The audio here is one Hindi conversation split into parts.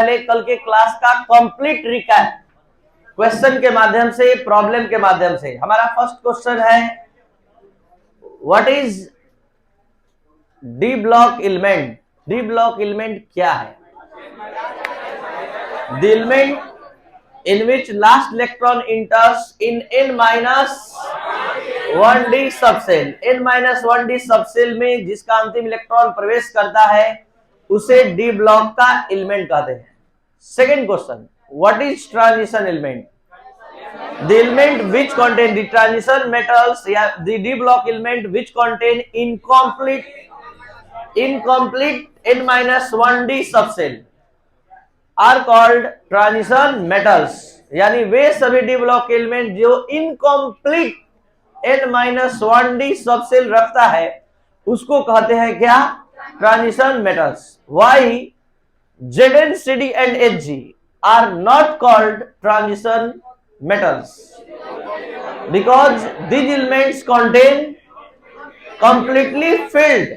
पहले कल के क्लास का कंप्लीट रिकैप क्वेश्चन के माध्यम से, प्रॉब्लम के माध्यम से। हमारा फर्स्ट क्वेश्चन है, what is D block element. D block element क्या है? The element in which last electron enters in n-1d subshell. n-1d subshell में जिसका अंतिम इलेक्ट्रॉन प्रवेश करता है उसे डी ब्लॉक का एलिमेंट कहते हैं। Second question, what is transition element? The element which contain the transition metals या the D block element which contain incomplete n-1d subshell are called transition metals. यानी वे सभी डी ब्लॉक एलिमेंट जो इनकम्प्लीट n-1d सबसेल रखता है उसको कहते हैं क्या? Transition metals. Why Zn, Cd and Hg are not called transition metals? Because these elements contain completely filled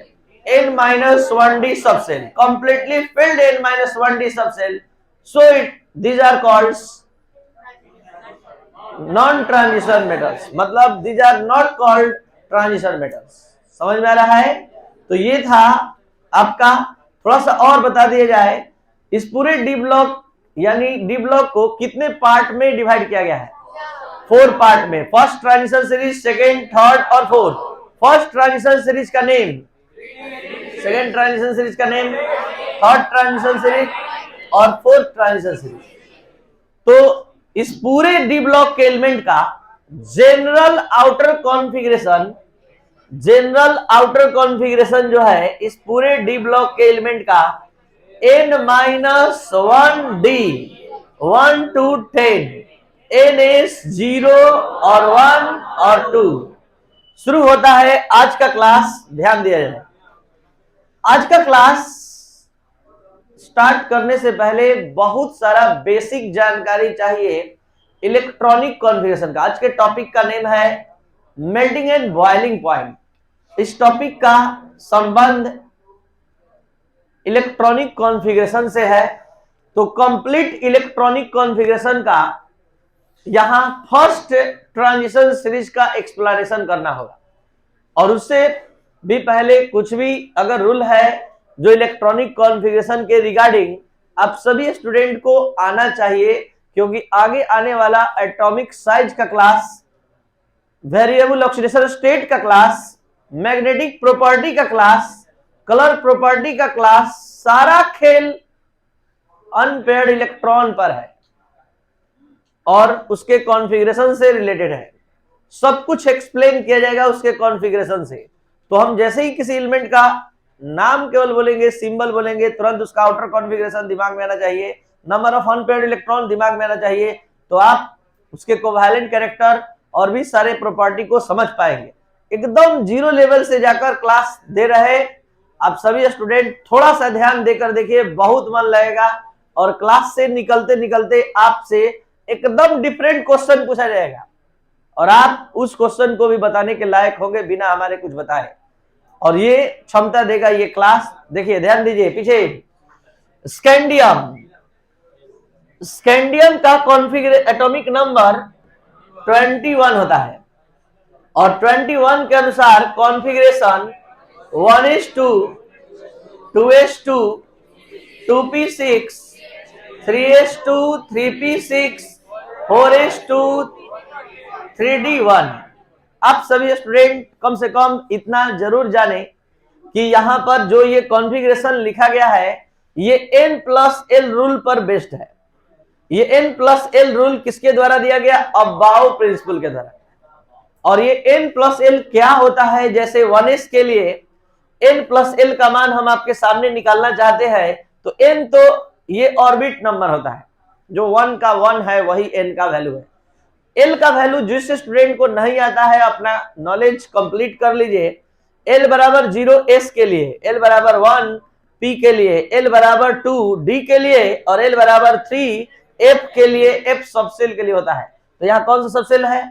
n-1d subcell, completely filled n-1d subcell, so these are called non-transition metals। मतलब these are not called transition metals। समझ में आ रहा है? तो ये था आपका, थोड़ा सा और बता दिया जाए, इस पूरे डी ब्लॉक यानी डी ब्लॉक को कितने पार्ट में डिवाइड किया गया है? 4 पार्ट में। First transition series, second, third और फोर्थ। फर्स्ट ट्रांजिशन सीरीज का नेम, सेकेंड ट्रांजिशन सीरीज का नेम, थर्ड ट्रांजिशन सीरीज और फोर्थ ट्रांजिशन सीरीज। तो इस पूरे डी ब्लॉक के एलिमेंट का जनरल आउटर कॉन्फ़िगरेशन जो है इस पूरे डी ब्लॉक के एलिमेंट का n-1d 1 to 10, ns 0 और 1 और 2। शुरू होता है आज का क्लास। ध्यान दिया जाए, आज का क्लास स्टार्ट करने से पहले बहुत सारा बेसिक जानकारी चाहिए इलेक्ट्रॉनिक कॉन्फ़िगरेशन का। आज के टॉपिक का नेम है मेल्टिंग एंड बॉइलिंग पॉइंट। इस टॉपिक का संबंध इलेक्ट्रॉनिक कॉन्फ़िगरेशन से है। तो कंप्लीट इलेक्ट्रॉनिक कॉन्फ़िगरेशन का यहां फर्स्ट ट्रांजिशन सीरीज का एक्सप्लेनेशन करना होगा, और उससे भी पहले कुछ भी अगर रूल है जो इलेक्ट्रॉनिक कॉन्फ़िगरेशन के रिगार्डिंग आप सभी स्टूडेंट को आना चाहिए, क्योंकि आगे आने वाला एटॉमिक साइज का क्लास, वेरिएबल ऑक्सीडेशन स्टेट का क्लास, मैग्नेटिक प्रॉपर्टी का क्लास, कलर प्रॉपर्टी का क्लास, सारा खेल अनपेयर्ड इलेक्ट्रॉन पर है और उसके कॉन्फ़िगरेशन से रिलेटेड है। सब कुछ एक्सप्लेन किया जाएगा उसके कॉन्फ़िगरेशन से। तो हम जैसे ही किसी एलिमेंट का नाम केवल बोलेंगे, सिंबल बोलेंगे, तुरंत उसका आउटर कॉन्फ़िगरेशन दिमाग में आना चाहिए, नंबर ऑफ अनपेयर्ड इलेक्ट्रॉन दिमाग में आना चाहिए, तो आप उसके कोवैलेंट कैरेक्टर और भी सारे प्रॉपर्टी को समझ पाएंगे। एकदम जीरो लेवल से जाकर क्लास दे रहे आप सभी स्टूडेंट, थोड़ा सा ध्यान देकर देखिए, बहुत मन लगेगा। और क्लास से निकलते निकलते आपसे एकदम डिफरेंट क्वेश्चन पूछा जाएगा और आप उस क्वेश्चन को भी बताने के लायक होंगे बिना हमारे कुछ बताए, और ये क्षमता देगा ये क्लास। देखिए, ध्यान दीजिए पीछे। स्कैंडियम का कॉन्फ़िगरेशन एटॉमिक नंबर 21 होता है, और 21 के अनुसार configuration 1s2, 2s2, 2p6, 3s2, 3p6, 4s2, 3d1। आप सभी स्टूडेंट कम से कम इतना जरूर जाने कि यहां पर जो ये कॉन्फ़िगरेशन लिखा गया है ये n+l रूल पर बेस्ड है। ये n+l रूल किसके द्वारा दिया गया? अबाव प्रिंसिपल के द्वारा। और ये n+l क्या होता है? जैसे 1s के लिए n+l का मान हम आपके सामने निकालना चाहते हैं तो n तो ये ऑर्बिट नंबर होता है, जो 1 का 1 है वही n का वैल्यू है। l का वैल्यू जिस स्टूडेंट को नहीं आता है अपना नॉलेज कंप्लीट कर लीजिए। l बराबर 0 s के लिए, l बराबर 1 p के लिए, l बराबर 2 d के लिए और l बराबर 3 f के लिए, f सबसेल के लिए होता है। तो यहाँ कौन सा सबसेल है?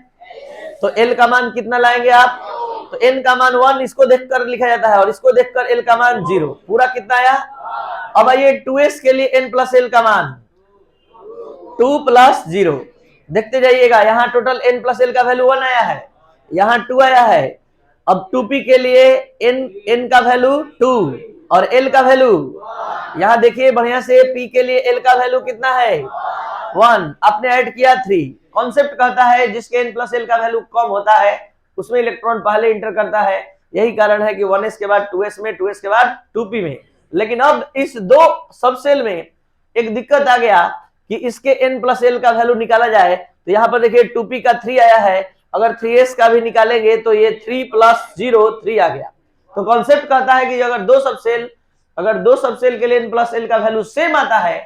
तो l का मान कितना लाएंगे आप? तो n का मान 1 इसको देखकर लिखा जाता है और इसको देखकर l का मान 0। पूरा कितना आया? अब आइए 2s के लिए n प्लस l का मान 2 प्लस 0 देखते जाइएगा। यहाँ टोटल n प्लस l का वैल्यू 1 आया है, यहाँ 2 आया है। अब 2p के लिए n का वैल्यू 2 और l का वैल्यू, यहाँ देखिए बढ़िया से, p के लिए l का वैल्यू कितना है 1, आपने ऐड किया 3। कॉन्सेप्ट कहता है जिसके n प्लस l का वैल्यू कम होता है उसमें इलेक्ट्रॉन पहले इंटर करता है। यही कारण है कि 1s के बाद 2s में, 2s के बाद 2p में। लेकिन अब इस दो सब सेल में एक दिक्कत आ गया कि इसके n प्लस l का वैल्यू निकाला जाए तो यहाँ पर देखिए 2p का 3 आया है, अगर 3s का भी निकालेंगे तो ये 3 प्लस 0 3 आ गया। तो कॉन्सेप्ट कहता है कि अगर दो सब सेल के लिए n प्लस l का वैल्यू सेम आता है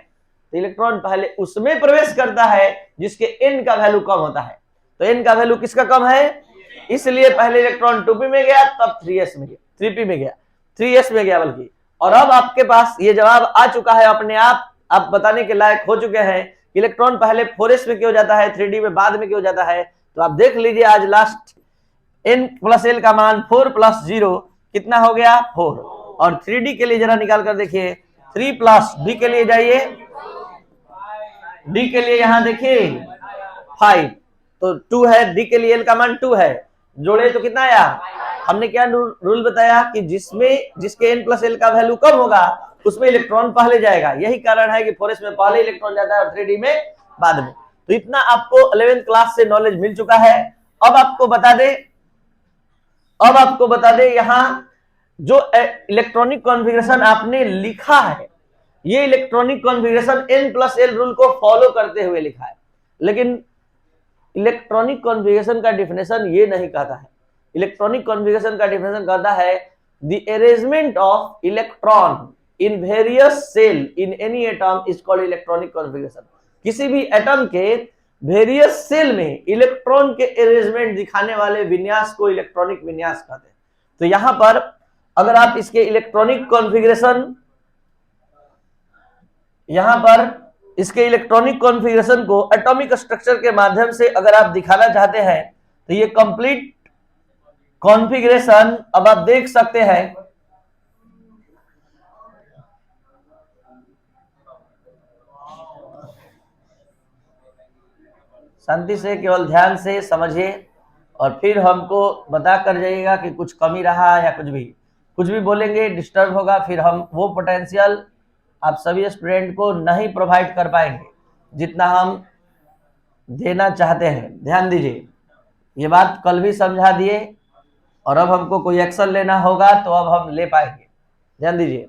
तो इलेक्ट्रॉन पहले उसमें प्रवेश करता है जिसके n का वैल्यू कम होता है। तो n का वैल्यू किसका कम है, इसलिए पहले इलेक्ट्रॉन 2p में गया, तब 3s में गया, 3p में गया, 3s में गया बल्कि। और अब आपके पास ये जवाब आ चुका है अपने आप बताने के लायक हो चुके हैं। इलेक्ट्रॉन पहले 4s में क्यों जाता है, 3d में बाद में क्यों जाता है। तो आप देख लीजिए आज लास्ट n प्लस l का मान 4 प्लस 0 कितना हो गया 4। और 3d के लिए जरा निकाल कर देखिए, 3 प्लस d के लिए जाइए, d के लिए यहाँ देखिए 5 तो 2 है, d के लिए l का मान 2 है, जोड़े तो कितना आया। हमने क्या रूल बताया कि जिसके n प्लस l का वैल्यू कम होगा उसमें इलेक्ट्रॉन पहले जाएगा। यही कारण है कि 4s में पहले इलेक्ट्रॉन जाता है और 3d में बाद में। तो इतना आपको 11th क्लास से नॉलेज मिल चुका है। अब आपको बता दे यहाँ जो इलेक्ट्रॉनिक कॉन्फ़िगरेशन आपने लिखा है, ये electronic configuration n plus l rule को फॉलो करते हुए लिखा है। लेकिन इलेक्ट्रॉनिक कॉन्फ़िगरेशन का डिफिनेशन ये नहीं कहता है। इलेक्ट्रॉनिक कॉन्फ़िगरेशन का डिफिनेशन कहता है the arrangement of electron in various shell in any atom is called electronic configuration. किसी भी एटम के वेरियस सेल में इलेक्ट्रॉन के अरेंजमेंट दिखाने वाले विन्यास को इलेक्ट्रॉनिक विन्यास कहते हैं। तो यहां पर अगर आप इसके इलेक्ट्रॉनिक कॉन्फ़िगरेशन को एटॉमिक स्ट्रक्चर के माध्यम से अगर आप दिखाना चाहते हैं तो ये कंप्लीट कॉन्फ़िगरेशन अब आप देख सकते हैं। शांति से केवल ध्यान से समझिए और फिर हमको बता कर जाइएगा कि कुछ कमी रहा या कुछ भी बोलेंगे डिस्टर्ब होगा, फिर हम वो पोटेंशियल आप सभी स्टूडेंट को नहीं प्रोवाइड कर पाएंगे जितना हम देना चाहते हैं। ध्यान दीजिए, ये बात कल भी समझा दिए और अब हमको कोई एक्शन लेना होगा तो अब हम ले पाएंगे। ध्यान दीजिए,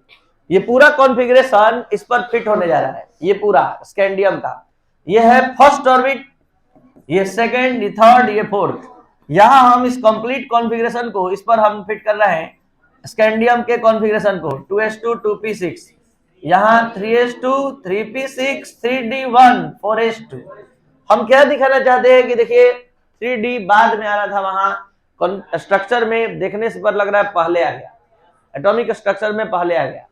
ये पूरा कॉन्फ़िगरेशन इस पर फिट होने जा रहा है। ये पूरा स्कैंडियम का, ये है फर्स्ट ऑर्बिट, ये सेकंड, ये थर्ड, ये फोर्थ। यहां हम इस कंप्लीट कॉन्फ़िगरेशन को इस पर हम फिट कर रहे हैं स्कैंडियम के कॉन्फ़िगरेशन को 2s2 2p6, यहाँ 3s2 3p6 3d1 4s2। हम क्या दिखाना चाहते हैं कि देखिए 3d बाद में आ रहा था, वहां स्ट्रक्चर में देखने से पर लग रहा है पहले आ गया, एटॉमिक स्ट्रक्चर में पहले आ गया।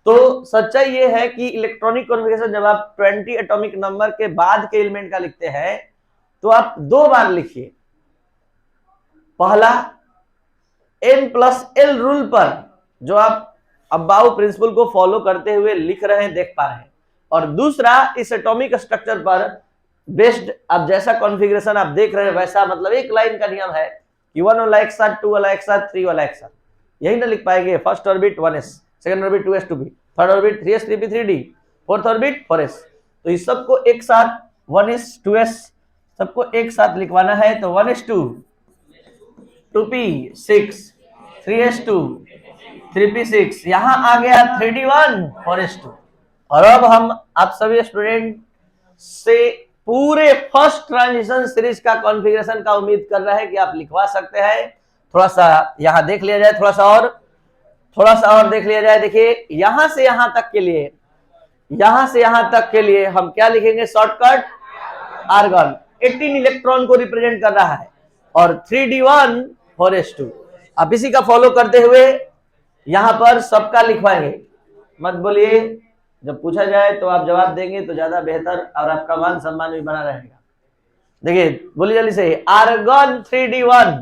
तो सच्चाई ये है कि इलेक्ट्रॉनिक कॉन्फ़िगरेशन जब आप 20 एटॉमिक नंबर के बाद के एलिमेंट का लिखते हैं तो आप 2 बार लिखिए। पहला n प्लस l रूल पर जो आप अबाउ प्रिंसिपल को फॉलो करते हुए लिख रहे हैं, देख पा रहे हैं, और दूसरा इस एटॉमिक स्ट्रक्चर पर बेस्ड आप जैसा कॉन्फ़िगरेशन आप देख रहे हैं वैसा, मतलब एक लाइन का नियम है कि 1 वाला एक साथ, 2 वाला एक साथ, 3 वाला एक साथ, यही ना लिख पाएंगे। First orbit 1s, second orbit 2s 2p, third orbit 3s 3p 3d, fourth orbit 4s। तो इस सबको एक साथ 1s 2s सबको एक साथ लिखवाना है। तो 1s2 2p6 3s2 3p6, यहां आ गया 3d1 4s2। और अब हम आप सभी स्टूडेंट से पूरे फर्स्ट ट्रांजिशन सीरीज का कॉन्फ़िगरेशन का उम्मीद कर रहे हैं कि आप लिखवा सकते हैं। थोड़ा सा यहां देख लिया जाए, थोड़ा सा और देख लिया जाए। देखिए यहां से यहां तक के लिए हम क्या लिखेंगे, शॉर्टकट आर्गन 18 इलेक्ट्रॉन को रिप्रेजेंट कर रहा है और 3d1 4s2। आप इसी का फॉलो करते हुए यहां पर सबका लिखवाएंगे। मत बोलिए, जब पूछा जाए तो आप जवाब देंगे तो ज्यादा बेहतर और आपका मान सम्मान भी बना रहेगा। देखिए बोलिए जल्दी से, argon 3d1,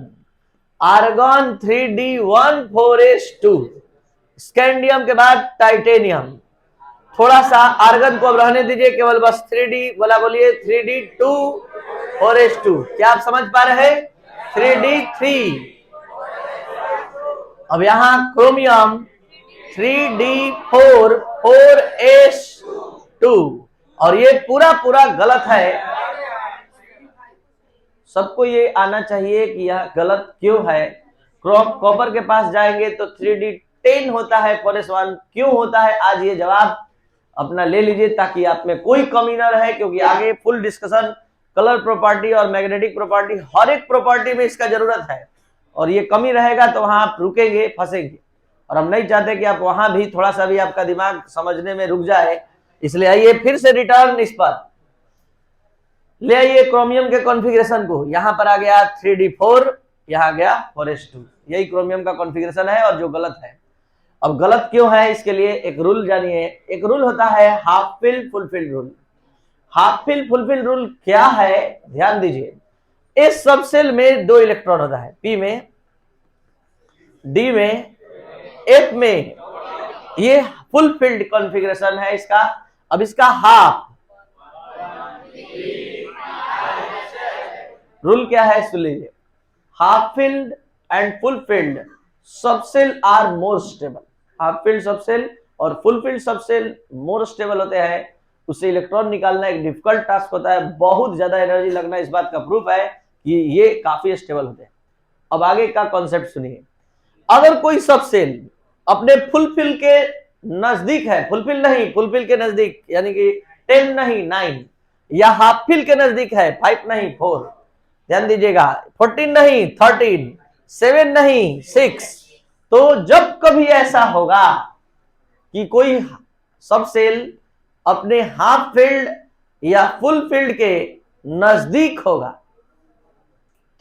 argon 3d14s2, scandium के बाद टाइटेनियम। थोड़ा सा आर्गन को अब रहने दीजिए, केवल बस 3d वाला बोलिए, 3d2 4s2। क्या आप समझ पा रहे हैं? 3d3। अब यहां क्रोमियम 3d4 4s2, और ये पूरा पूरा गलत है। सबको ये आना चाहिए कि यह गलत क्यों है। कॉपर के पास जाएंगे तो 3d10 होता है 4s1, क्यों होता है? आज ये जवाब अपना ले लीजिए ताकि आप में कोई कमी ना रहे, क्योंकि आगे फुल डिस्कशन कलर प्रॉपर्टी और मैग्नेटिक प्रॉपर्टी, हर एक प्रॉपर्टी में इसका जरूरत है, और ये कमी रहेगा तो वहां आप रुकेंगे, फंसेंगे, और हम नहीं चाहते कि आप वहां भी थोड़ा सा भी आपका दिमाग समझने में रुक जाए। इसलिए आइए फिर से रिटर्न इस पर ले आइए क्रोमियम के कॉन्फ़िगरेशन को। यहां पर आ गया 3d4, यहां आ गया 4s2। यही क्रोमियम का कॉन्फ़िगरेशन है और जो गलत है। अब गलत क्यों है इसके लिए एक रूल जानिए। एक रूल होता है half fill fulfill rule. Half fill fulfill rule क्या है? ध्यान दीजिए, इस सब सेल में 2 इलेक्ट्रॉन होता है, पी में, डी में, एफ में। ये फुलफिल्ड कॉन्फ़िगरेशन है इसका। अब इसका हाफ रूल क्या है सुन लीजिए। Half filled and fulfilled subshell are more stable. Half filled subshell और फुलफिल्ड सबसेल मोर स्टेबल होते हैं। उससे इलेक्ट्रॉन निकालना एक डिफिकल्ट टास्क होता है, बहुत ज्यादा एनर्जी लगना इस बात का प्रूफ है कि ये काफी स्टेबल होते हैं। अब आगे का कॉन्सेप्ट सुनिए। अगर कोई सबसेल अपने फुलफिल के नजदीक है, फुलफिल नहीं, फुलफिल के नजदीक यानी कि 10 नहीं 9, या हाफ फिल के नजदीक है, 5 नहीं 4, ध्यान दीजिएगा, 14 नहीं 13, 7 नहीं 6, तो जब कभी ऐसा होगा कि कोई सब सेल अपने हाफ फील्ड या फुल फील्ड के नजदीक होगा,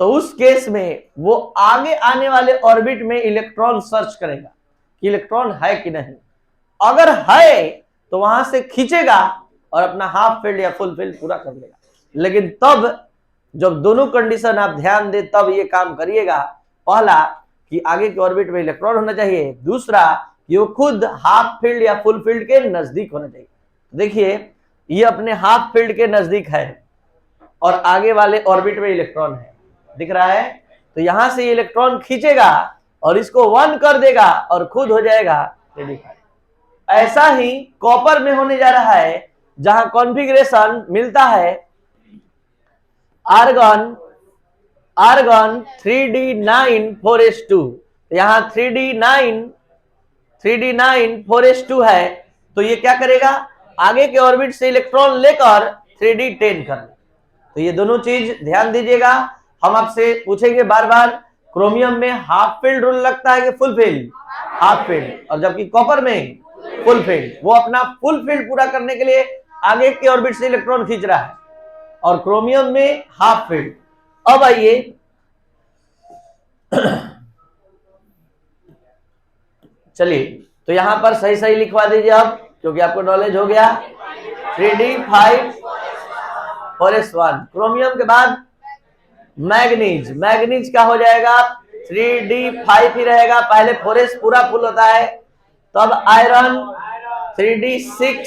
तो उस केस में वो आगे आने वाले ऑर्बिट में इलेक्ट्रॉन सर्च करेगा कि इलेक्ट्रॉन है कि नहीं। अगर है तो वहां से खींचेगा और अपना हाफ फील्ड या फुल फील्ड पूरा कर लेगा। लेकिन तब जब दोनों कंडीशन आप ध्यान दे तब ये काम करिएगा। पहला कि आगे के ऑर्बिट में इलेक्ट्रॉन होना चाहिए, दूसरा कि वो खुद हाफ फील्ड या फुल फील्ड के नजदीक होना चाहिए। देखिए ये अपने हाफ फील्ड के नजदीक है और आगे वाले ऑर्बिट में इलेक्ट्रॉन है, दिख रहा है। तो यहां से इलेक्ट्रॉन खींचेगा और इसको 1 कर देगा और खुद हो जाएगा रेडिफाई। ऐसा ही कॉपर में होने जा रहा है, जहां कॉन्फ़िगरेशन मिलता है आर्गन 3d9 4s2। यहां 3d9 4s2 है, तो ये क्या करेगा? आगे के ऑर्बिट से इलेक्ट्रॉन लेकर 3d10 कर। तो ये दोनों चीज ध्यान दीजिएगा। हम आपसे पूछेंगे बार बार, क्रोमियम में हाफ फील्ड रूल लगता है कि फुल फील्ड? Half field. और जबकि कॉपर में फुल फील्ड। वो अपना फुल फील्ड पूरा करने के लिए आगे के ऑर्बिट से इलेक्ट्रॉन खींच रहा है, और क्रोमियम में हाफ फील्ड। अब आइए चलिए, तो यहां पर सही सही लिखवा दीजिए आप, क्योंकि आपको नॉलेज हो गया। 3d5 4s1। क्रोमियम के बाद मैग्नीज। मैग्नीज क्या हो जाएगा? 3d5 ही रहेगा, पहले 4s पूरा फुल होता है। तब iron 3d6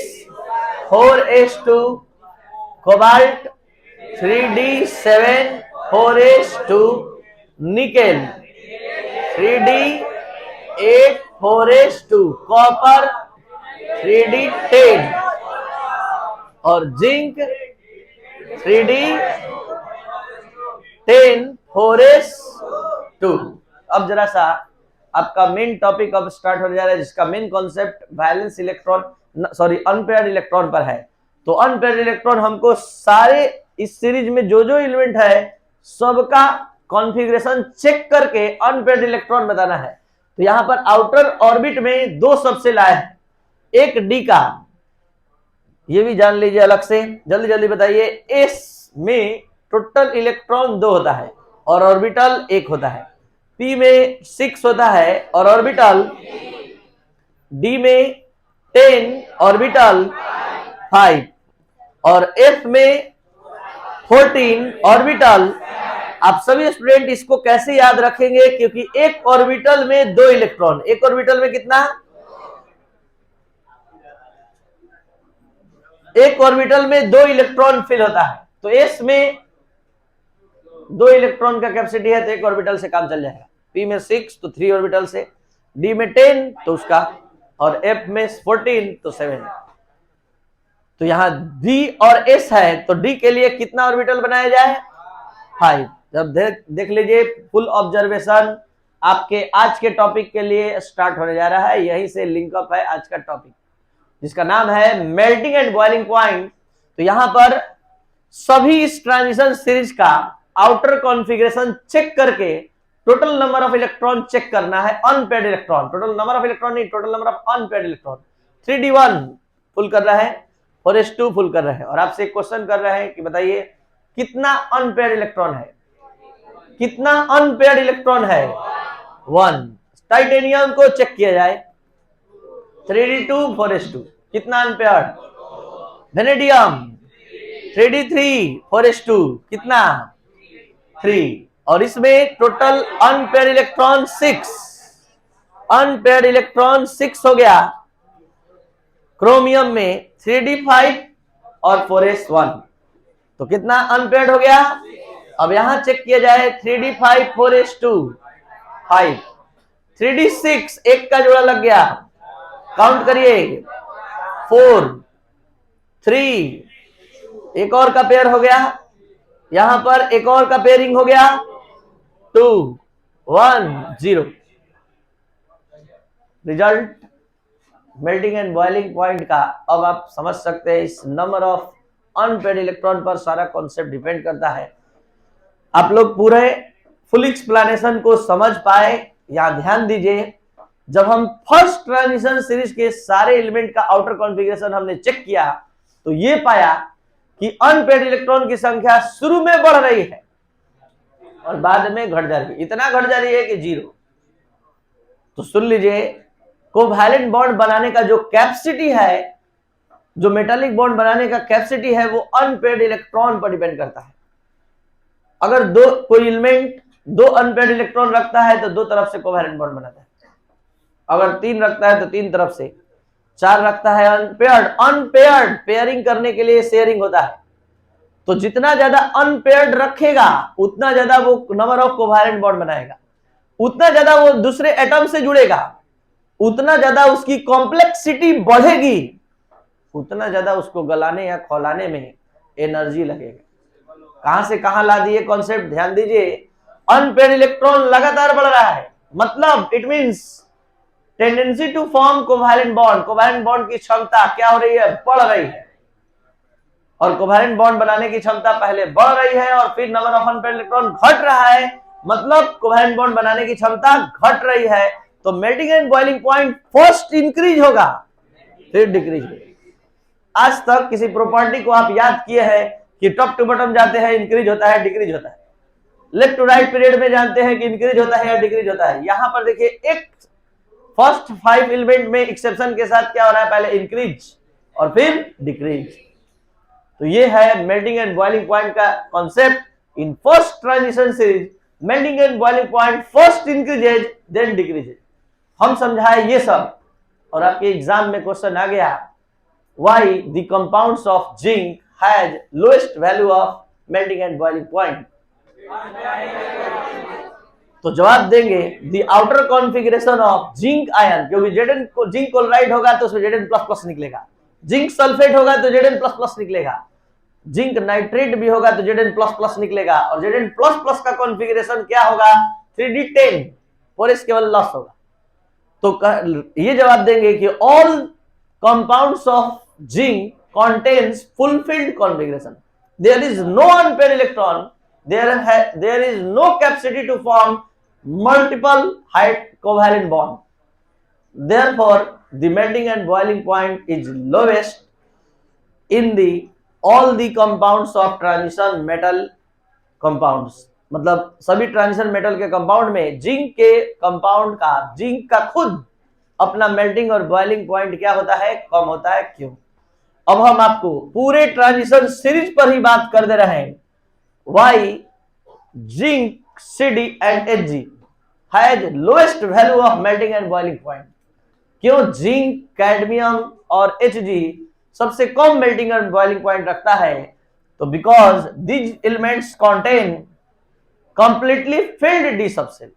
4s2, cobalt 3d7 4s2, nickel 3d8 4s2, copper 3d10 और जिंक 3d10 4s2। अब जरा सा आपका मेन टॉपिक अब स्टार्ट होने जा रहा है, जिसका main concept valence electron, sorry unpaired electron पर है। तो अनपेयर्ड इलेक्ट्रॉन हमको सारे इस सीरीज में जो जो एलिमेंट है सबका कॉन्फ़िगरेशन चेक करके अनपेयर्ड इलेक्ट्रॉन बताना है। तो यहां पर आउटर ऑर्बिट में 2 सबसेल आए हैं, एक डी का, ये भी जान लीजिए अलग से, जल्दी जल्दी बताइए। एस में टोटल इलेक्ट्रॉन 2 होता है और ऑर्बिटल 1 होता है। पी में 6 होता है और ऑर्बिटल, डी में 10 ऑर्बिटल 5, और एफ में 14 ऑर्बिटल आप सभी स्टूडेंट इसको कैसे याद रखेंगे, क्योंकि एक ऑर्बिटल में 2 इलेक्ट्रॉन, एक ऑर्बिटल में कितना, एक ऑर्बिटल में 2 इलेक्ट्रॉन फिल होता है। तो एस में 2 इलेक्ट्रॉन का कैपेसिटी है तो एक ऑर्बिटल से काम चल जाएगा। पी में 6 तो 3 ऑर्बिटल से, डी में 10 तो उसका, और एफ में 14 तो 7। तो यहां डी और एस है तो डी के लिए कितना ऑर्बिटल बनाया जाए, 5। जब देख लीजिए फुल ऑब्जर्वेशन आपके आज के टॉपिक के लिए स्टार्ट होने जा रहा है। यहीं से लिंकअप है आज का टॉपिक, जिसका नाम है मेल्टिंग एंड बॉइलिंग पॉइंट। तो यहां पर सभी इस ट्रांजिशन सीरीज का आउटर कॉन्फ़िगरेशन चेक करके total number of electron check करना है, unpaired electron, total number of electron नहीं, total number of unpaired electron. 3d1 full कर रहा है, 4s2 फुल कर रहा है, और आपसे एक क्वेश्चन कर रहे हैं कि बताइए कितना अनपेयर्ड इलेक्ट्रॉन है, कितना अनपेयर्ड इलेक्ट्रॉन है, 1। टाइटेनियम को चेक किया जाए, 3d2 4s2 कितना अनपेयर्ड, वेनेडियम 3d3 4s2 कितना 3, और इसमें total unpaired electron 6, unpaired electron 6 हो गया। क्रोमियम में 3d5 और 4s1, तो कितना अनपेयर्ड हो गया। अब यहां चेक किया जाए 3d5 4s2 5, 3d6 एक का जोड़ा लग गया, काउंट करिए 4 3, एक और का पेयर हो गया, यहां पर एक और का पेयरिंग हो गया 2 1 0। Result melting and boiling point का अब आप समझ सकते हैं। इस नंबर ऑफ अनपेयर्ड इलेक्ट्रॉन पर सारा कॉन्सेप्ट डिपेंड करता है। आप लोग पूरे फुल एक्सप्लेनेशन को समझ पाए, या ध्यान दीजिए, जब हम फर्स्ट ट्रांजिशन सीरीज के सारे एलिमेंट का आउटर कॉन्फ़िगरेशन हमने चेक किया तो ये पाया कि अनपेयर्ड इलेक्ट्रॉन की संख्या शुरू में बढ़ रही है और बाद में घट जा रही है, इतना घट जा रही है कि 0। तो सुन लीजिए, कोवैलेंट बॉन्ड बनाने का जो कैपेसिटी है, जो मेटालिक बॉन्ड बनाने का कैपेसिटी है, वो अनपेयर्ड इलेक्ट्रॉन पर डिपेंड करता है। अगर कोई एलिमेंट 2 अनपेयर्ड इलेक्ट्रॉन रखता है तो 2 तरफ से कोवैलेंट बॉन्ड बनाता है, अगर 3 रखता है तो 3 तरफ से, 4 रखता है अनपेयर्ड पेयरिंग करने के लिए शेयरिंग होता है। तो जितना ज्यादा अनपेयर्ड रखेगा उतना ज्यादा वो नंबर ऑफ कोवैलेंट बॉन्ड बनाएगा, उतना ज्यादा वो दूसरे एटम से जुड़ेगा, उतना ज्यादा उसकी कॉम्प्लेक्सिटी बढ़ेगी, उतना ज्यादा उसको गलाने या खौलाने में एनर्जी लगेगा। कहां से कहां ला दिए कॉन्सेप्ट, ध्यान दीजिए। अनपेयर्ड इलेक्ट्रॉन लगातार बढ़ रहा है, मतलब it means tendency to form covalent bond, covalent bond की क्षमता क्या हो रही है, बढ़ रही है। और कोवैलेंट बॉन्ड बनाने की क्षमता पहले बढ़ रही है और फिर नंबर ऑफ अनपेयर्ड इलेक्ट्रॉन घट रहा है, मतलब कोवैलेंट बॉन्ड बनाने की क्षमता घट रही है। तो melting and boiling point first increase होगा फिर डिक्रीज होगा। आज तक किसी प्रॉपर्टी को आप याद किए हैं कि टॉप टू बॉटम जाते हैं इंक्रीज होता है डिक्रीज होता है, लेफ्ट टू राइट पीरियड में जानते हैं कि इंक्रीज होता है या डिक्रीज होता है। यहां पर देखिए एक फर्स्ट 5 एलिमेंट में एक्सेप्शन के साथ क्या हो रहा है, पहले इंक्रीज और फिर डिक्रीज। तो ये है मेल्टिंग एंड बॉइलिंग पॉइंट का concept in first transition series. Melting and boiling point first increases then decreases. हम समझाए ये सब और आपके एग्जाम में क्वेश्चन आ गया, why the compounds of zinc has lowest value of melting and boiling point. तो जवाब देंगे the outer configuration of zinc ion, क्योंकि Zn को जिंक क्लोराइड होगा तो उसमें Zn++ निकलेगा, जिंक सल्फेट होगा तो Zn++ निकलेगा, जिंक नाइट्रेट भी होगा तो Zn++ निकलेगा, और Zn++ का कॉन्फ़िगरेशन क्या होगा, 3d10, और इस केवल लॉस होगा। तो ये जवाब देंगे कि all compounds of zinc contains fulfilled configuration, there is no unpaired electron, there is no capacity to form multiple height covalent bond, therefore the melting and boiling point is lowest in the all the compounds of transition metal compounds। मतलब सभी ट्रांजिशन मेटल के कंपाउंड में जिंक के कंपाउंड का, जिंक का खुद अपना मेल्टिंग और बॉइलिंग पॉइंट क्या होता है, कम होता है। क्यों? अब हम आपको पूरे ट्रांजिशन सीरीज पर ही बात कर दे रहे हैं। Why zinc, Cd and Hg has lowest value of melting and boiling point। क्यों जिंक, कैडमियम और Hg सबसे कम मेल्टिंग एंड बॉइलिंग पॉइंट रखता है? तो because these elements contain completely filled D subshell.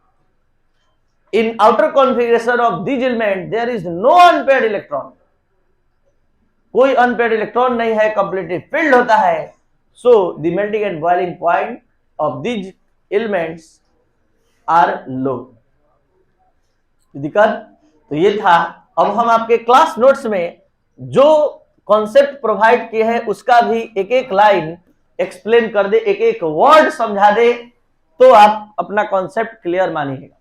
In outer configuration of these element there is no unpaired electron, कोई अनपेयर्ड इलेक्ट्रॉन नहीं है, कंप्लीटली फिल्ड होता है। So the melting and boiling point of these elements are low. दिक्कत तो ये था। अब हम आपके क्लास नोट्स में जो कॉन्सेप्ट प्रोवाइड किए हैं उसका भी एक एक लाइन एक्सप्लेन कर दे, एक एक वर्ड समझा दे, तो आप अपना कॉन्सेप्ट क्लियर मानिएगा।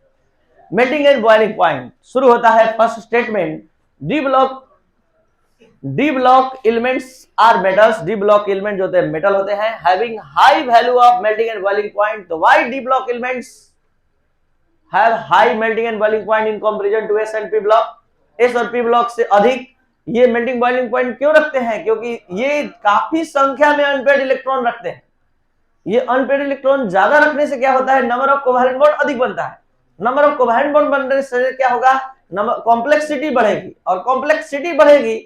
मेल्टिंग एंड बॉइलिंग पॉइंट शुरू होता है first statement, D block elements are metals. D block element जो होते हैं मेटल होते हैं, having high value of melting and boiling point. तो why D block elements have high melting and boiling point in comparison to S and P block? S और पी ब्लॉक से अधिक ये मेल्टिंग बॉइलिंग पॉइंट क्यों रखते हैं? क्योंकि ये काफी संख्या में अनपेयर्ड इलेक्ट्रॉन रखते हैं। ये अनपेयर्ड इलेक्ट्रॉन ज्यादा रखने से क्या होता है? नंबर ऑफ कोवैलेंट बॉन्ड अधिक बनता है। नंबर ऑफ कोवैलेंट बॉन्ड बनने से क्या होगा? कॉम्प्लेक्सिटी बढ़ेगी, और कॉम्प्लेक्सिटी बढ़ेगी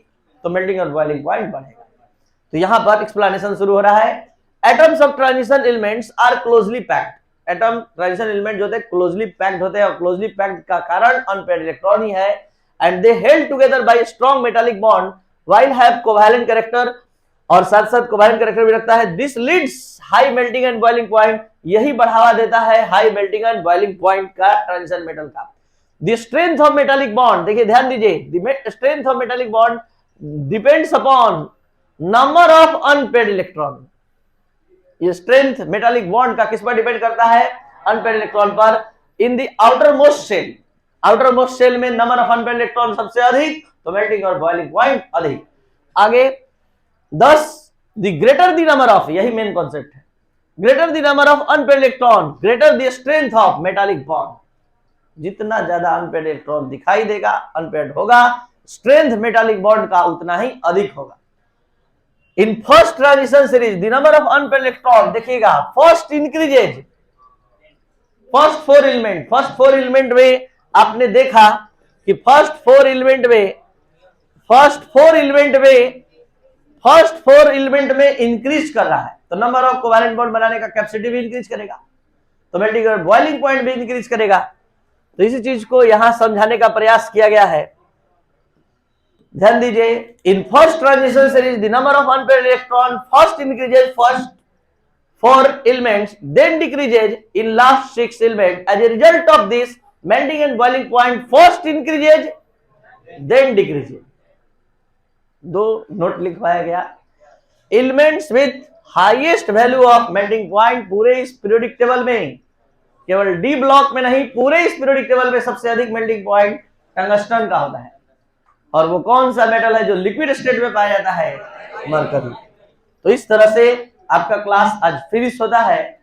तो मेल्टिंग और बॉइलिंग पॉइंट बढ़ेगा। तो यहां पर एक्सप्लेनेशन शुरू हो रहा है। Atoms of transition elements are closely packed. Atom transition element जो होते हैं क्लोजली पैक्ड होते हैं, और क्लोजली पैक्ड का कारण अनपेयर्ड इलेक्ट्रॉन ही है। And they held together by strong metallic bond while have covalent character, और साथ साथ कोवैलेंट कैरेक्टर भी रखता है। This leads high melting and boiling point, यही बढ़ावा देता है high melting and boiling point का ट्रांजिशन मेटल का। The strength of metallic bond, देखिए ध्यान दीजिए, the strength of metallic bond depends upon number of unpaired electron. ये स्ट्रेंथ मेटालिक बॉन्ड का किस पर डिपेंड करता है? अनपेयर्ड इलेक्ट्रॉन पर। In the outermost shell, outermost shell में नंबर ऑफ अनपेयर्ड इलेक्ट्रॉन सबसे अधिक, तो मेल्टिंग और बॉइलिंग पॉइंट अधिक। आगे 10 the greater the number of, यही मेन कॉन्सेप्ट है, greater the number of unpaired electron greater the strength of metallic bond. जितना ज्यादा अनपेयर्ड इलेक्ट्रॉन दिखाई देगा, अनपेयर्ड होगा, स्ट्रेंथ मेटालिक बॉन्ड का उतना ही अधिक होगा। In first transition series the number of unpaired electron, देखिएगा first increases, first four element में आपने देखा कि फर्स्ट फोर एलिमेंट में इंक्रीज कर रहा है, तो नंबर ऑफ कोवैलेंट बॉन्ड बनाने का कैपेसिटी भी इंक्रीज करेगा, तो मेल्टिंग और बॉइलिंग पॉइंट भी इंक्रीज करेगा। तो इसी चीज को यहां समझाने का प्रयास किया गया है। ध्यान दीजिए, इन first transition series the number of unpaired electron first increases first 4 elements, then decreases in last 6 elements. As a result of this, melting and boiling point first increases, then decreases. दो नोट लिखवाया गया। Elements with highest value of melting point, पूरे इस पीरियोडिक टेबल में, केवल डी ब्लॉक में नहीं, पूरे इस पीरियोडिक टेबल में सबसे अधिक मेल्टिंग पॉइंट टंगस्टन का होता है। और वो कौन सा मेटल है जो लिक्विड स्टेट में पाया जाता है? मरकरी। तो इस तरह से आपका क्लास आज फिनिश होता है।